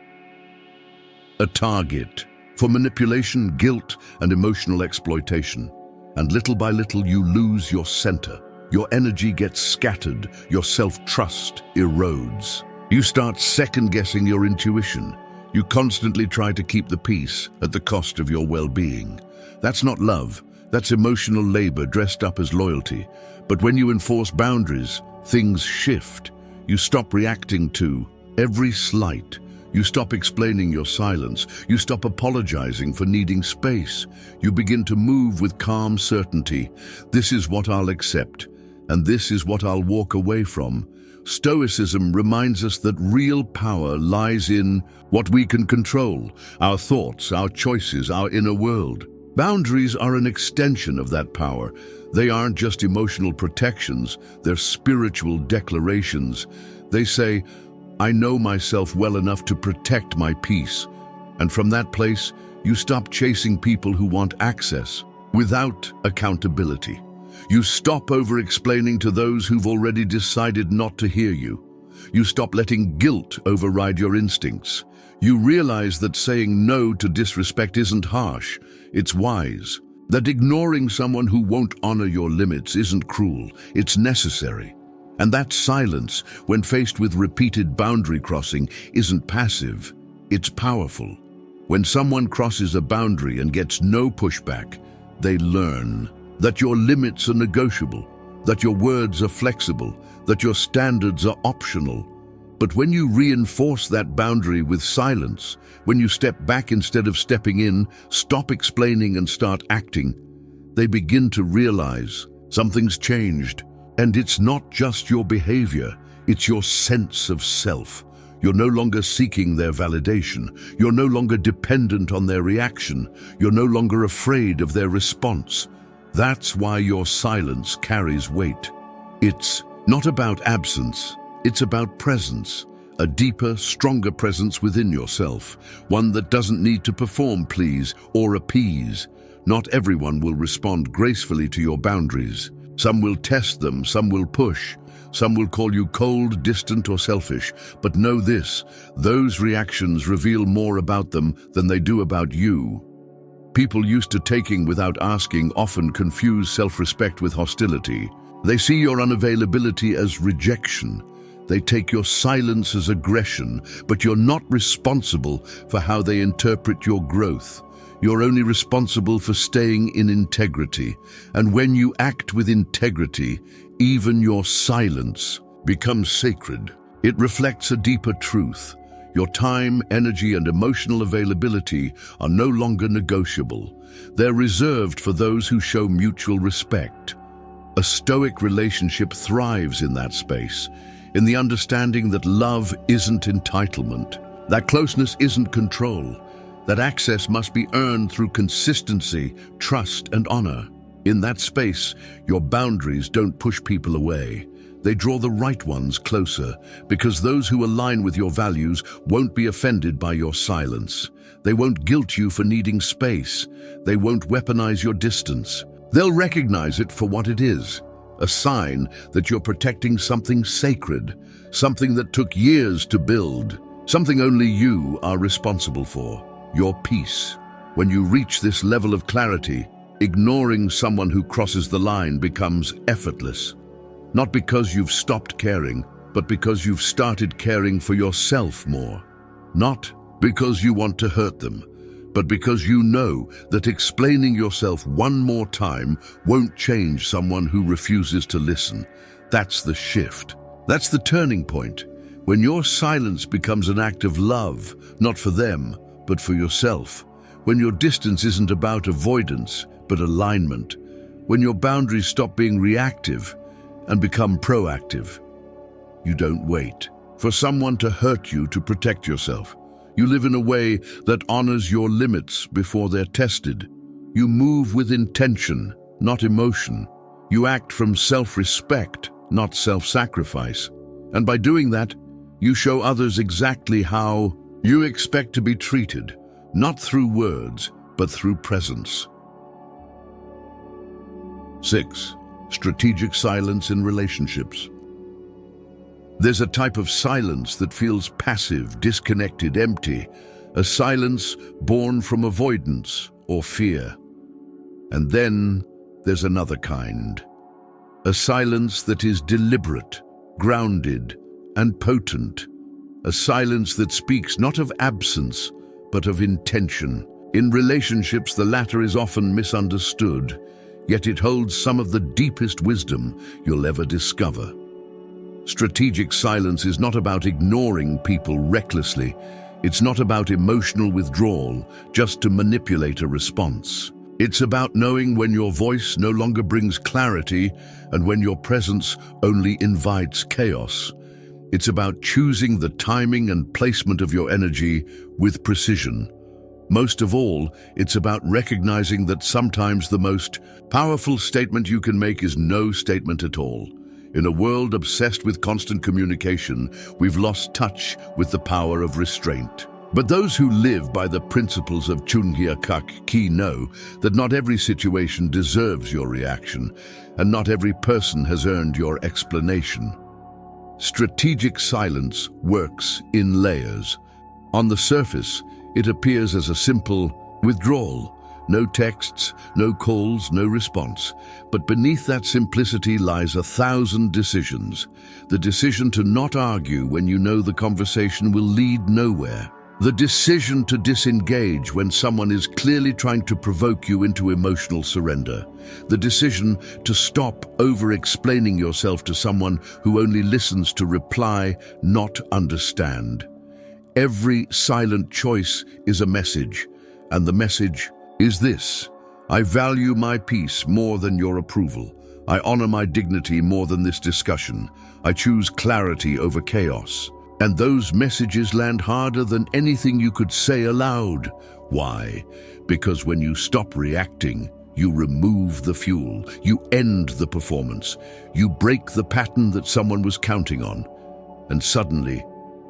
A target for manipulation, guilt, and emotional exploitation. And little by little, you lose your center. Your energy gets scattered, your self-trust erodes. You start second-guessing your intuition. You constantly try to keep the peace at the cost of your well-being. That's not love. That's emotional labor dressed up as loyalty. But when you enforce boundaries, things shift. You stop reacting to every slight. You stop explaining your silence. You stop apologizing for needing space. You begin to move with calm certainty. This is what I'll accept, and this is what I'll walk away from. Stoicism reminds us that real power lies in what we can control, our thoughts, our choices, our inner world. Boundaries are an extension of that power. They aren't just emotional protections, they're spiritual declarations. They say, I know myself well enough to protect my peace. And from that place, you stop chasing people who want access without accountability. You stop over-explaining to those who've already decided not to hear you. You stop letting guilt override your instincts. You realize that saying no to disrespect isn't harsh, it's wise. That ignoring someone who won't honor your limits isn't cruel, it's necessary. And that silence, when faced with repeated boundary crossing, isn't passive, it's powerful. When someone crosses a boundary and gets no pushback, they learn that your limits are negotiable, that your words are flexible, that your standards are optional. But when you reinforce that boundary with silence, when you step back instead of stepping in, stop explaining and start acting, they begin to realize something's changed. And it's not just your behavior, it's your sense of self. You're no longer seeking their validation. You're no longer dependent on their reaction. You're no longer afraid of their response. That's why your silence carries weight. It's not about absence, it's about presence. A deeper, stronger presence within yourself. One that doesn't need to perform, please, or appease. Not everyone will respond gracefully to your boundaries. Some will test them, some will push, some will call you cold, distant, or selfish. But know this, those reactions reveal more about them than they do about you. People used to taking without asking often confuse self-respect with hostility. They see your unavailability as rejection. They take your silence as aggression, but you're not responsible for how they interpret your growth. You're only responsible for staying in integrity. And when you act with integrity, even your silence becomes sacred. It reflects a deeper truth. Your time, energy, and emotional availability are no longer negotiable. They're reserved for those who show mutual respect. A Stoic relationship thrives in that space, in the understanding that love isn't entitlement, that closeness isn't control, that access must be earned through consistency, trust, and honor. In that space, your boundaries don't push people away. They draw the right ones closer, because those who align with your values won't be offended by your silence. They won't guilt you for needing space. They won't weaponize your distance. They'll recognize it for what it is, a sign that you're protecting something sacred, something that took years to build, something only you are responsible for. Your peace. When you reach this level of clarity, ignoring someone who crosses the line becomes effortless. Not because you've stopped caring, but because you've started caring for yourself more. Not because you want to hurt them, but because you know that explaining yourself one more time won't change someone who refuses to listen. That's the shift. That's the turning point. When your silence becomes an act of love, not for them, but for yourself. When your distance isn't about avoidance, but alignment. When your boundaries stop being reactive and become proactive. You don't wait for someone to hurt you to protect yourself. You live in a way that honors your limits before they're tested. You move with intention, not emotion. You act from self-respect, not self-sacrifice. And by doing that, you show others exactly how you expect to be treated, not through words, but through presence. 6. Strategic silence in relationships. There's a type of silence that feels passive, disconnected, empty, a silence born from avoidance or fear. And then there's another kind, a silence that is deliberate, grounded, and potent, a silence that speaks not of absence, but of intention. In relationships, the latter is often misunderstood, yet it holds some of the deepest wisdom you'll ever discover. Strategic silence is not about ignoring people recklessly. It's not about emotional withdrawal just to manipulate a response. It's about knowing when your voice no longer brings clarity and when your presence only invites chaos. It's about choosing the timing and placement of your energy with precision. Most of all, it's about recognizing that sometimes the most powerful statement you can make is no statement at all. In a world obsessed with constant communication, we've lost touch with the power of restraint. But those who live by the principles of Chunhyakak Ki know that not every situation deserves your reaction, and not every person has earned your explanation. Strategic silence works in layers. On the surface, it appears as a simple withdrawal. No texts, no calls, no response. But beneath that simplicity lies 1,000 decisions. The decision to not argue when you know the conversation will lead nowhere. The decision to disengage when someone is clearly trying to provoke you into emotional surrender. The decision to stop over-explaining yourself to someone who only listens to reply, not understand. Every silent choice is a message, and the message is this: I value my peace more than your approval. I honor my dignity more than this discussion. I choose clarity over chaos. And those messages land harder than anything you could say aloud. Why? Because when you stop reacting, you remove the fuel. You end the performance. You break the pattern that someone was counting on. And suddenly,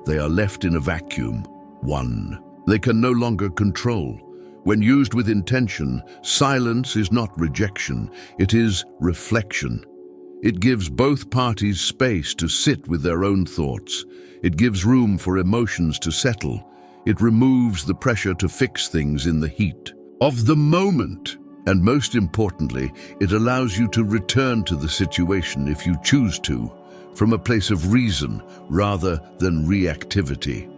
they are left in a vacuum, one they can no longer control. When used with intention, silence is not rejection, it is reflection. It gives both parties space to sit with their own thoughts. It gives room for emotions to settle. It removes the pressure to fix things in the heat of the moment. And most importantly, it allows you to return to the situation if you choose to, from a place of reason rather than reactivity.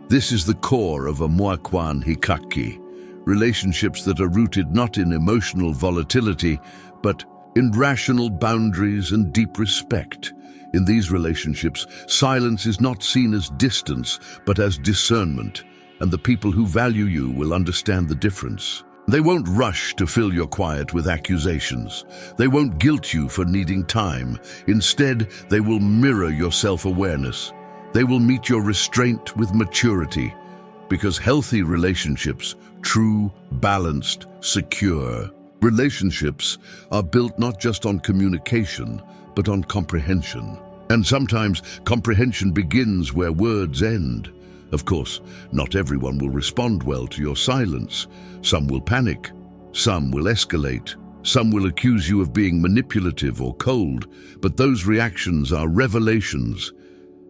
This is the core of a Muakwan Hikaki, relationships that are rooted not in emotional volatility, but in rational boundaries and deep respect. In these relationships, silence is not seen as distance, but as discernment, and the people who value you will understand the difference. They won't rush to fill your quiet with accusations. They won't guilt you for needing time. Instead, they will mirror your self-awareness. They will meet your restraint with maturity, because healthy relationships, true, balanced, secure, relationships are built not just on communication, but on comprehension. And sometimes comprehension begins where words end. Of course, not everyone will respond well to your silence. Some will panic, some will escalate, some will accuse you of being manipulative or cold, but those reactions are revelations.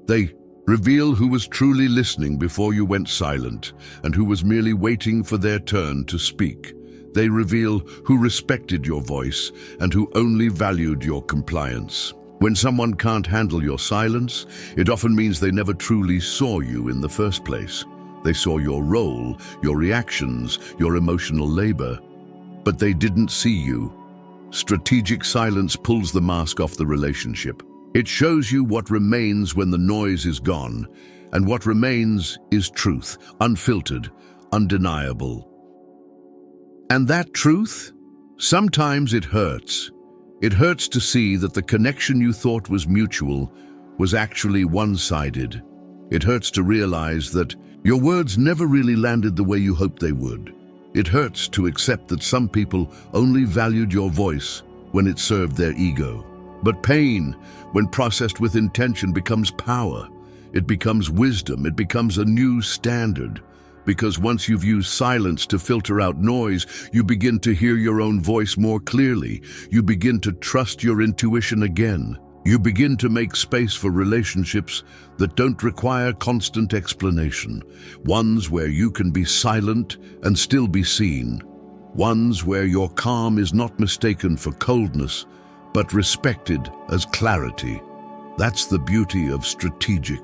They reveal who was truly listening before you went silent and who was merely waiting for their turn to speak. They reveal who respected your voice and who only valued your compliance. When someone can't handle your silence, it often means they never truly saw you in the first place. They saw your role, your reactions, your emotional labor, but they didn't see you. Strategic silence pulls the mask off the relationship. It shows you what remains when the noise is gone, and what remains is truth, unfiltered, undeniable. And that truth? Sometimes it hurts. It hurts to see that the connection you thought was mutual was actually one-sided. It hurts to realize that your words never really landed the way you hoped they would. It hurts to accept that some people only valued your voice when it served their ego. But pain, when processed with intention, becomes power. It becomes wisdom. It becomes a new standard. Because once you've used silence to filter out noise, you begin to hear your own voice more clearly. You begin to trust your intuition again. You begin to make space for relationships that don't require constant explanation. Ones where you can be silent and still be seen. Ones where your calm is not mistaken for coldness, but respected as clarity. That's the beauty of strategic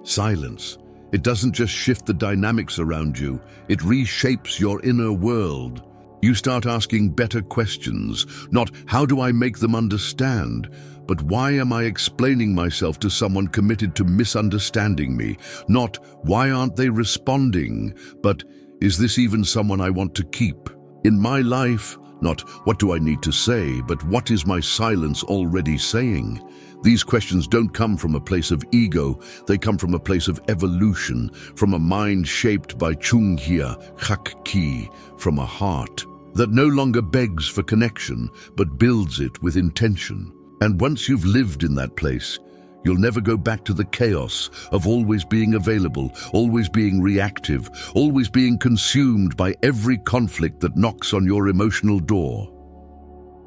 Silence. It doesn't just shift the dynamics around you, it reshapes your inner world. You start asking better questions, not how do I make them understand, but why am I explaining myself to someone committed to misunderstanding me? Not why aren't they responding, but is this even someone I want to keep in my life? Not what do I need to say, but what is my silence already saying? These questions don't come from a place of ego, they come from a place of evolution, from a mind shaped by Chunghia, Ki, from a heart that no longer begs for connection, but builds it with intention. And once you've lived in that place, you'll never go back to the chaos of always being available, always being reactive, always being consumed by every conflict that knocks on your emotional door.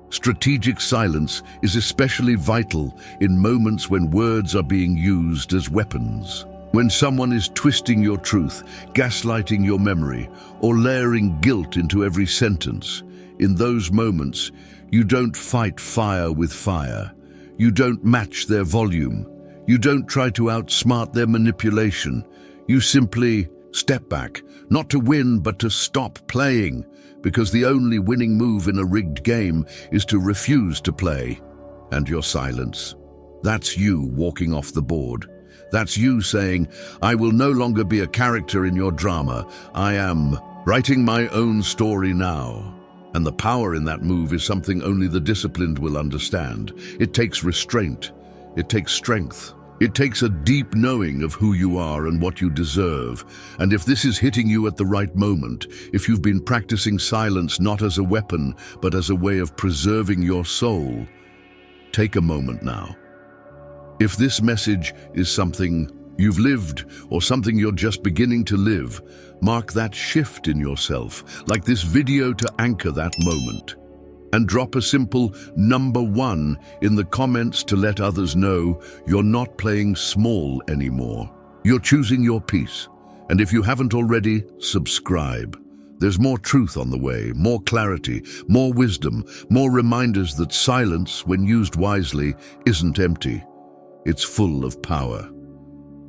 Strategic silence is especially vital in moments when words are being used as weapons. When someone is twisting your truth, gaslighting your memory, or layering guilt into every sentence, in those moments, you don't fight fire with fire. You don't match their volume. You don't try to outsmart their manipulation. You simply step back, not to win, but to stop playing, because the only winning move in a rigged game is to refuse to play. And your silence, that's you walking off the board. That's you saying, I will no longer be a character in your drama. I am writing my own story now. And the power in that move is something only the disciplined will understand. It takes restraint. It takes strength. It takes a deep knowing of who you are and what you deserve. And if this is hitting you at the right moment, if you've been practicing silence not as a weapon, but as a way of preserving your soul, take a moment now. If this message is something you've lived or something you're just beginning to live, mark that shift in yourself, like this video to anchor that moment. And drop a simple number 1 in the comments to let others know you're not playing small anymore. You're choosing your peace. And if you haven't already, subscribe. There's more truth on the way, more clarity, more wisdom, more reminders that silence, when used wisely, isn't empty. It's full of power.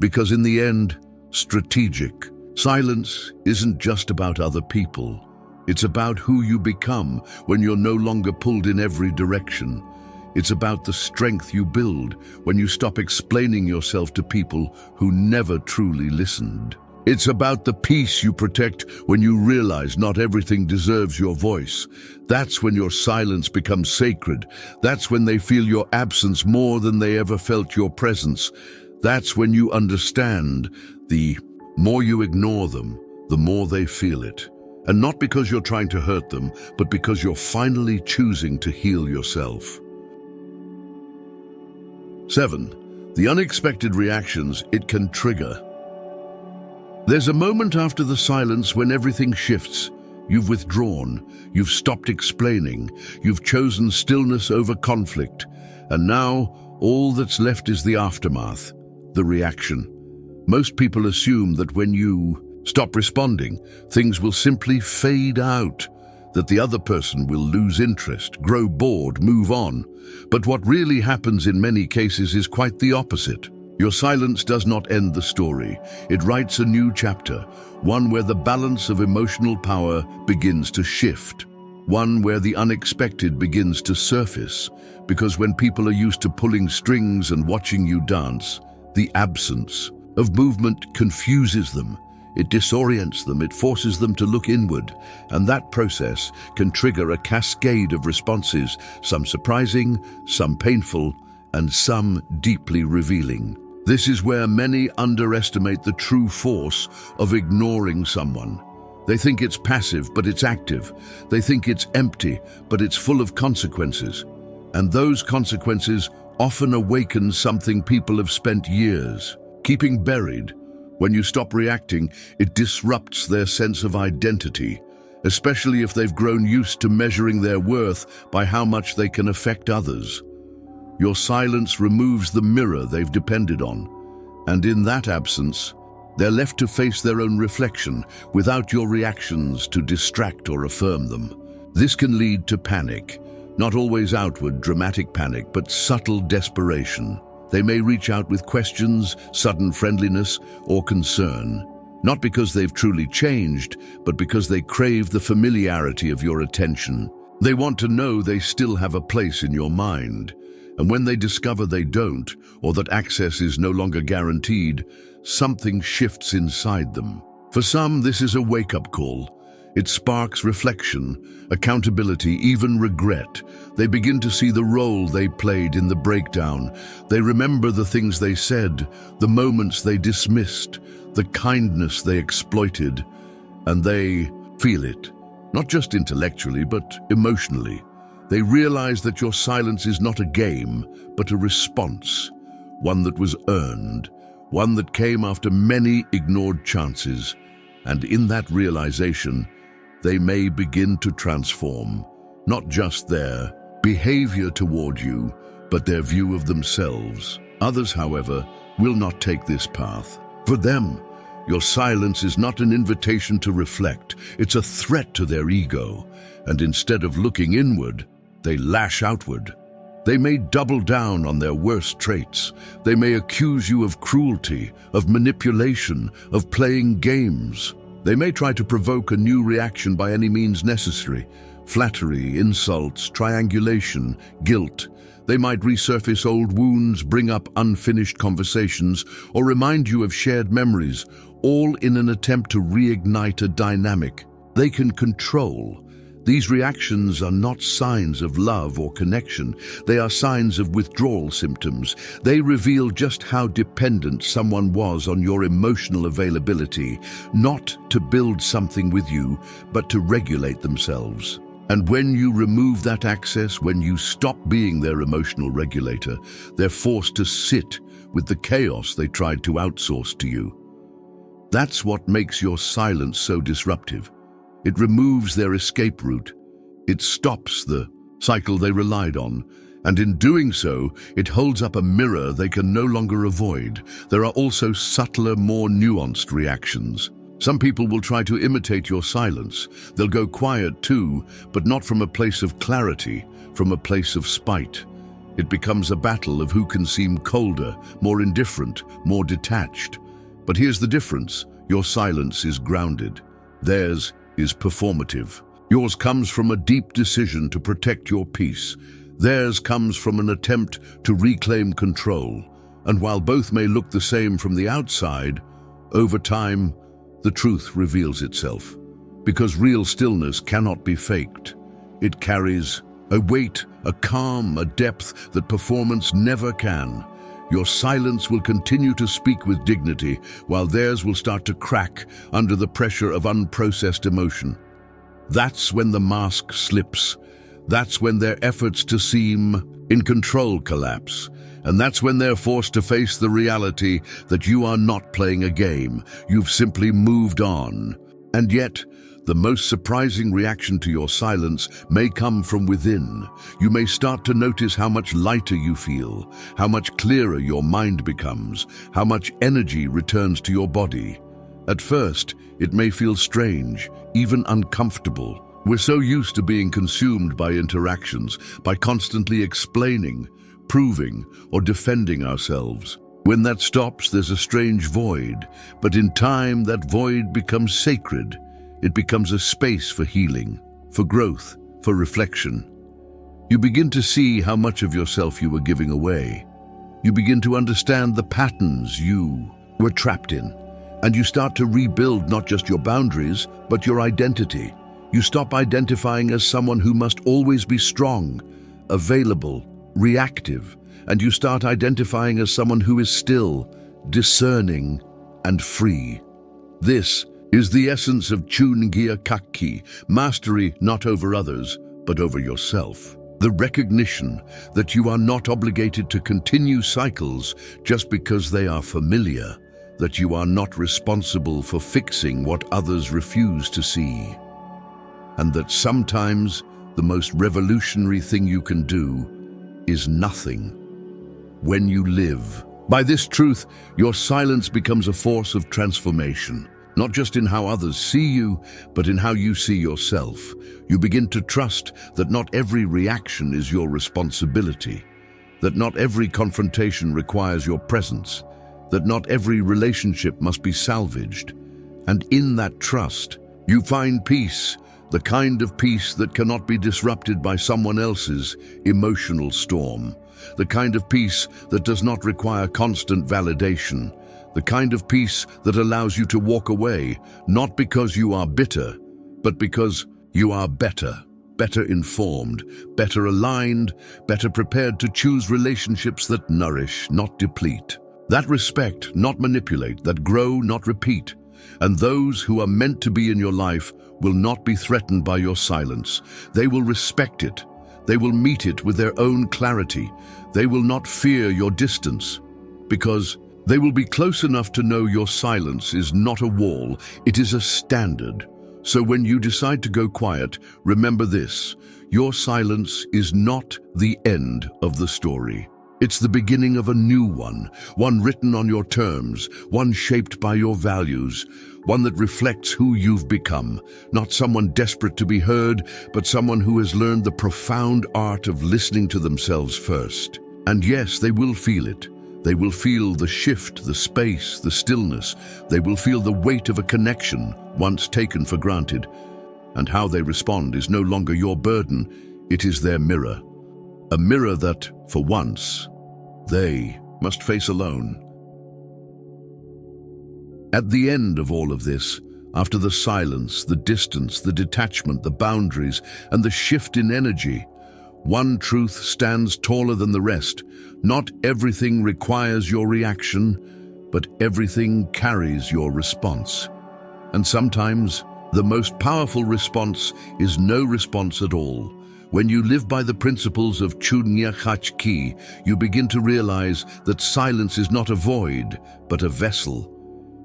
Because in the end, strategic silence isn't just about other people. It's about who you become when you're no longer pulled in every direction. It's about the strength you build when you stop explaining yourself to people who never truly listened. It's about the peace you protect when you realize not everything deserves your voice. That's when your silence becomes sacred. That's when they feel your absence more than they ever felt your presence. That's when you understand the more you ignore them, the more they feel it. And not because you're trying to hurt them, but because you're finally choosing to heal yourself. 7. The unexpected reactions it can trigger. There's a moment after the silence when everything shifts. You've withdrawn, you've stopped explaining, you've chosen stillness over conflict, and now all that's left is the aftermath, the reaction. Most people assume that when you stop responding, things will simply fade out, that the other person will lose interest, grow bored, move on. But what really happens in many cases is quite the opposite. Your silence does not end the story. It writes a new chapter, one where the balance of emotional power begins to shift, one where the unexpected begins to surface, because when people are used to pulling strings and watching you dance, the absence of movement confuses them. It disorients them, it forces them to look inward, and that process can trigger a cascade of responses, some surprising, some painful, and some deeply revealing. This is where many underestimate the true force of ignoring someone. They think it's passive, but it's active. They think it's empty, but it's full of consequences. And those consequences often awaken something people have spent years keeping buried. When you stop reacting, it disrupts their sense of identity, especially if they've grown used to measuring their worth by how much they can affect others. Your silence removes the mirror they've depended on, and in that absence, they're left to face their own reflection without your reactions to distract or affirm them. This can lead to panic, not always outward, dramatic panic, but subtle desperation. They may reach out with questions, sudden friendliness, or concern, not because they've truly changed, but because they crave the familiarity of your attention. They want to know they still have a place in your mind. And when they discover they don't, or that access is no longer guaranteed, something shifts inside them. For some, this is a wake-up call. It sparks reflection, accountability, even regret. They begin to see the role they played in the breakdown. They remember the things they said, the moments they dismissed, the kindness they exploited, and they feel it, not just intellectually, but emotionally. They realize that your silence is not a game, but a response, one that was earned, one that came after many ignored chances. And in that realization, they may begin to transform, not just their behavior toward you, but their view of themselves. Others, however, will not take this path. For them, your silence is not an invitation to reflect, it's a threat to their ego. And instead of looking inward, they lash outward. They may double down on their worst traits. They may accuse you of cruelty, of manipulation, of playing games. They may try to provoke a new reaction by any means necessary. Flattery, insults, triangulation, guilt. They might resurface old wounds, bring up unfinished conversations, or remind you of shared memories, all in an attempt to reignite a dynamic they can control. These reactions are not signs of love or connection. They are signs of withdrawal symptoms. They reveal just how dependent someone was on your emotional availability, not to build something with you, but to regulate themselves. And when you remove that access, when you stop being their emotional regulator, they're forced to sit with the chaos they tried to outsource to you. That's what makes your silence so disruptive. It removes their escape route. It stops the cycle they relied on. And in doing so, it holds up a mirror they can no longer avoid. There are also subtler, more nuanced reactions. Some people will try to imitate your silence. They'll go quiet too, but not from a place of clarity, from a place of spite. It becomes a battle of who can seem colder, more indifferent, more detached. But here's the difference. Your silence is grounded. Theirs is performative. Yours comes from a deep decision to protect your peace. Theirs comes from an attempt to reclaim control. And while both may look the same from the outside, over time, the truth reveals itself. Because real stillness cannot be faked. It carries a weight, a calm, a depth that performance never can. Your silence will continue to speak with dignity, while theirs will start to crack under the pressure of unprocessed emotion. That's when the mask slips. That's when their efforts to seem in control collapse. And that's when they're forced to face the reality that you are not playing a game. You've simply moved on. And yet, the most surprising reaction to your silence may come from within. You may start to notice how much lighter you feel, how much clearer your mind becomes, how much energy returns to your body. At first, it may feel strange, even uncomfortable. We're so used to being consumed by interactions, by constantly explaining, proving, or defending ourselves. When that stops, there's a strange void, but in time, that void becomes sacred. It becomes a space for healing, for growth, for reflection. You begin to see how much of yourself you were giving away. You begin to understand the patterns you were trapped in, and you start to rebuild not just your boundaries, but your identity. You stop identifying as someone who must always be strong, available, reactive, and you start identifying as someone who is still, discerning, and free. This is the essence of Chungia Kakki, mastery not over others, but over yourself. The recognition that you are not obligated to continue cycles just because they are familiar, that you are not responsible for fixing what others refuse to see, and that sometimes the most revolutionary thing you can do is nothing. When you live by this truth, your silence becomes a force of transformation. Not just in how others see you, but in how you see yourself. You begin to trust that not every reaction is your responsibility, that not every confrontation requires your presence, that not every relationship must be salvaged. And in that trust, you find peace, the kind of peace that cannot be disrupted by someone else's emotional storm, the kind of peace that does not require constant validation, the kind of peace that allows you to walk away, not because you are bitter, but because you are better informed, better aligned, better prepared to choose relationships that nourish, not deplete, that respect, not manipulate, that grow, not repeat. And those who are meant to be in your life will not be threatened by your silence. They will respect it. They will meet it with their own clarity. They will not fear your distance, because they will be close enough to know your silence is not a wall, it is a standard. So when you decide to go quiet, remember this: your silence is not the end of the story. It's the beginning of a new one written on your terms, one shaped by your values, one that reflects who you've become, not someone desperate to be heard, but someone who has learned the profound art of listening to themselves first. And yes, they will feel it. They will feel the shift, the space, the stillness. They will feel the weight of a connection once taken for granted. And how they respond is no longer your burden, it is their mirror. A mirror that, for once, they must face alone. At the end of all of this, after the silence, the distance, the detachment, the boundaries, and the shift in energy, one truth stands taller than the rest. Not everything requires your reaction, but everything carries your response. And sometimes, the most powerful response is no response at all. When you live by the principles of Chunya Hachki, you begin to realize that silence is not a void, but a vessel.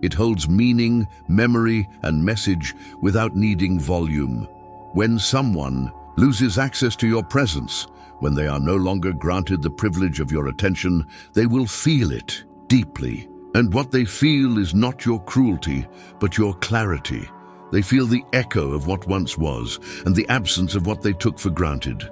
It holds meaning, memory, and message without needing volume. When someone loses access to your presence, when they are no longer granted the privilege of your attention, they will feel it deeply. And what they feel is not your cruelty, but your clarity. They feel the echo of what once was and the absence of what they took for granted.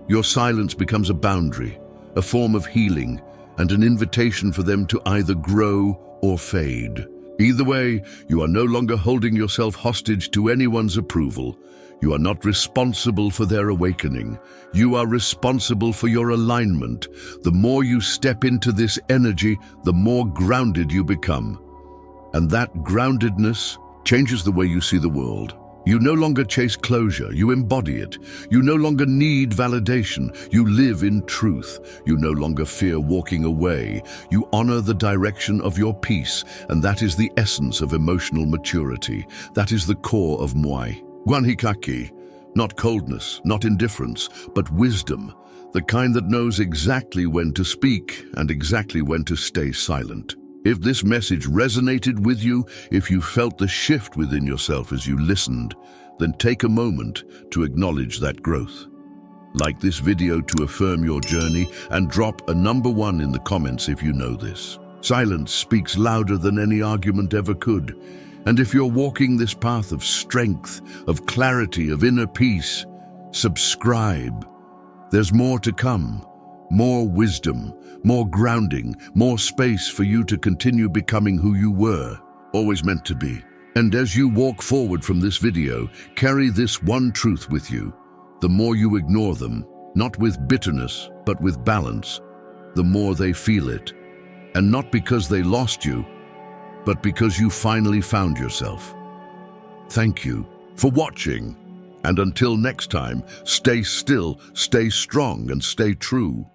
Your silence becomes a boundary, a form of healing, and an invitation for them to either grow or fade. Either way, you are no longer holding yourself hostage to anyone's approval. You are not responsible for their awakening. You are responsible for your alignment. The more you step into this energy, the more grounded you become. And that groundedness changes the way you see the world. You no longer chase closure, you embody it. You no longer need validation, you live in truth. You no longer fear walking away. You honor the direction of your peace, and that is the essence of emotional maturity. That is the core of Muay. Guanhikaki, not coldness, not indifference, but wisdom, the kind that knows exactly when to speak and exactly when to stay silent. If this message resonated with you, if you felt the shift within yourself as you listened, then take a moment to acknowledge that growth. Like this video to affirm your journey and drop a #1 in the comments if you know this. Silence speaks louder than any argument ever could. And if you're walking this path of strength, of clarity, of inner peace, subscribe. There's more to come. More wisdom, more grounding, more space for you to continue becoming who you were, always meant to be. And as you walk forward from this video, carry this one truth with you. The more you ignore them, not with bitterness, but with balance, the more they feel it. And not because they lost you, but because you finally found yourself. Thank you for watching. And until next time, stay still, stay strong, and stay true.